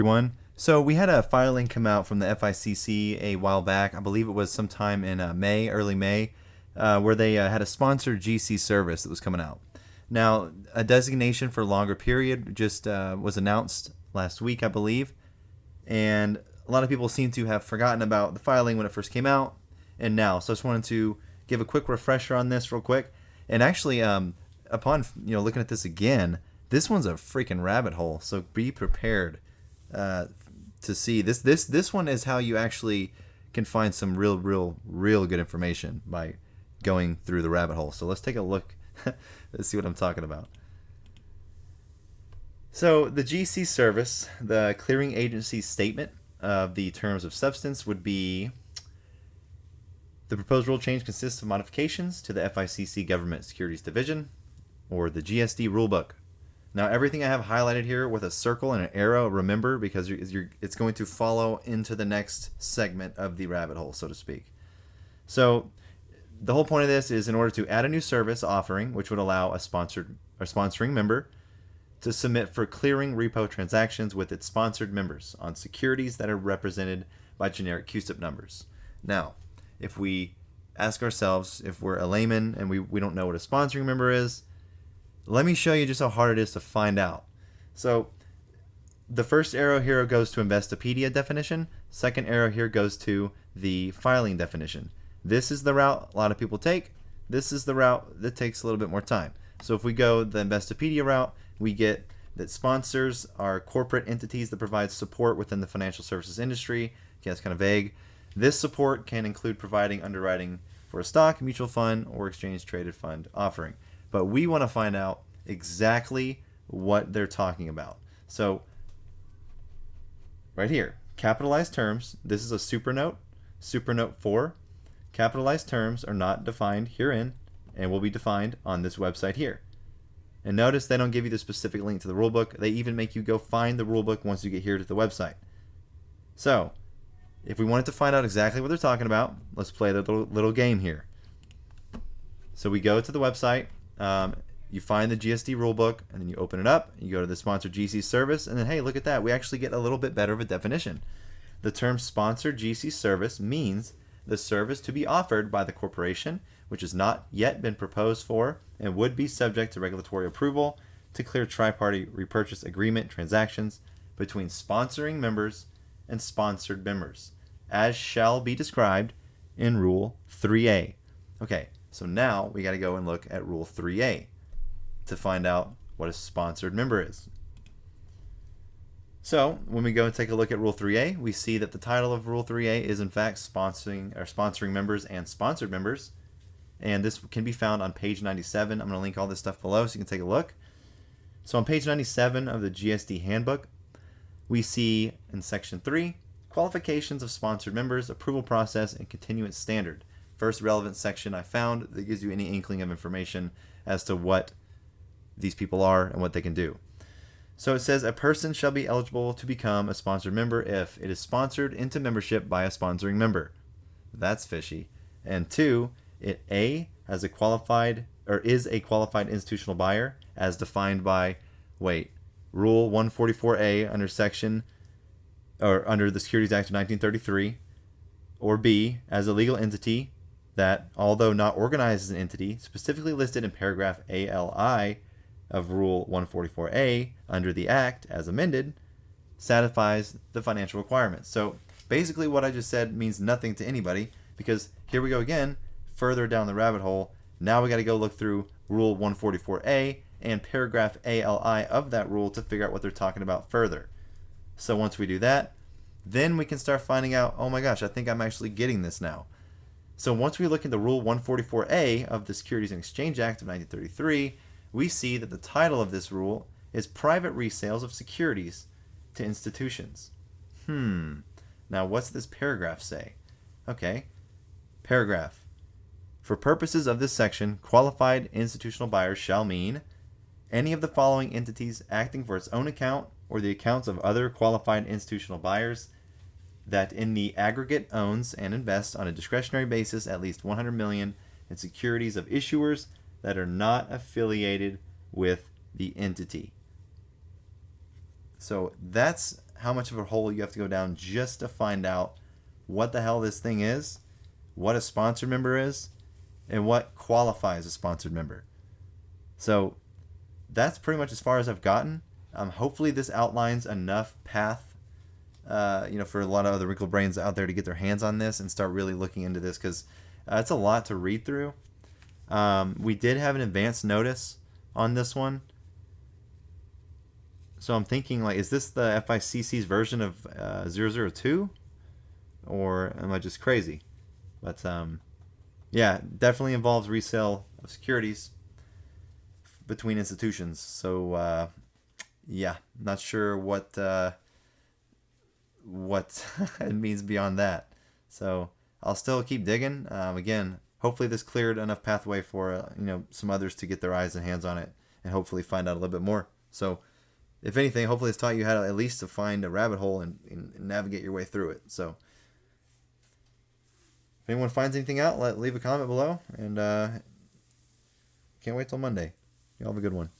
Everyone. So we had a filing come out from the FICC a while back. I believe it was sometime in May, early May, where they had a sponsored GC service that was coming out. Now, a designation for a longer period just was announced last week, I believe, and a lot of people seem to have forgotten about the filing when it first came out, and now. So I just wanted to give a quick refresher on this real quick. And actually, upon looking at this again, this one's a freaking rabbit hole. So be prepared to see this. This one is how you actually can find some real good information by going through the rabbit hole. So let's take a look. Let's see what I'm talking about. So the GC service, the clearing agency's statement of the terms of substance would be: the proposed rule change consists of modifications to the FICC Government Securities Division, or the GSD rulebook. Now, everything I have highlighted here with a circle and an arrow, remember, because it's going to follow into the next segment of the rabbit hole, so to speak. So the whole point of this is in order to add a new service offering, which would allow a sponsoring member to submit for clearing repo transactions with its sponsored members on securities that are represented by generic CUSIP numbers. Now, if we ask ourselves, if we're a layman and we don't know what a sponsoring member is, let me show you just how hard it is to find out. So the first arrow here goes to Investopedia definition. Second arrow here goes to the filing definition. This is the route a lot of people take. This is the route that takes a little bit more time. So if we go the Investopedia route, we get that sponsors are corporate entities that provide support within the financial services industry. Okay, that's kind of vague. This support can include providing underwriting for a stock, mutual fund, or exchange traded fund offering. But we want to find out exactly what they're talking about. So right here, capitalized terms. This is a supernote, supernote 4. Capitalized terms are not defined herein and will be defined on this website here. And notice they don't give you the specific link to the rulebook. They even make you go find the rulebook once you get here to the website. So if we wanted to find out exactly what they're talking about, let's play the little game here. So we go to the website. You find the GSD rulebook, and then you open it up. You go to the sponsored GC service, and then hey, look at that. We actually get a little bit better of a definition. The term sponsored GC service means the service to be offered by the corporation, which has not yet been proposed for and would be subject to regulatory approval to clear tri-party repurchase agreement transactions between sponsoring members and sponsored members, as shall be described in Rule 3A. Okay, so now we got to go and look at Rule 3A to find out what a sponsored member is. So when we go and take a look at Rule 3A, we see that the title of Rule 3A is in fact sponsoring members and sponsored members. And this can be found on page 97. I'm going to link all this stuff below so you can take a look. So on page 97 of the GSD handbook, we see in section 3, qualifications of sponsored members, approval process, and continuance standard. First relevant section I found that gives you any inkling of information as to what these people are and what they can do. So it says a person shall be eligible to become a sponsored member if it is sponsored into membership by a sponsoring member. That's fishy. And 2, it A has a qualified or is a qualified institutional buyer as defined by Rule 144A under section or under the Securities Act of 1933, or B as a legal entity that, although not organized as an entity, specifically listed in paragraph ALI of Rule 144A under the Act as amended, satisfies the financial requirements. So basically what I just said means nothing to anybody, because here we go again, further down the rabbit hole. Now we got to go look through Rule 144A and paragraph ALI of that rule to figure out what they're talking about further. So once we do that, then we can start finding out, oh my gosh, I think I'm actually getting this now. So once we look into Rule 144A of the Securities and Exchange Act of 1933, we see that the title of this rule is Private Resales of Securities to Institutions. Now what's this paragraph say? Okay, paragraph. For purposes of this section, qualified institutional buyers shall mean any of the following entities acting for its own account or the accounts of other qualified institutional buyers that in the aggregate owns and invests on a discretionary basis at least $100 million in securities of issuers that are not affiliated with the entity. So that's how much of a hole you have to go down just to find out what the hell this thing is, what a sponsored member is, and what qualifies a sponsored member. So that's pretty much as far as I've gotten. Hopefully this outlines enough path, for a lot of other wrinkled brains out there to get their hands on this and start really looking into this, because it's a lot to read through. We did have an advance notice on this one. So I'm thinking, like, is this the FICC's version of 002? Or am I just crazy? But, yeah, definitely involves resale of securities between institutions. So, yeah, not sure what it means beyond that. So I'll still keep digging. Again, hopefully this cleared enough pathway for some others to get their eyes and hands on it and hopefully find out a little bit more. So if anything, hopefully it's taught you how to at least to find a rabbit hole and navigate your way through it. So if anyone finds anything out, leave a comment below, and can't wait till Monday. Y'all have a good one.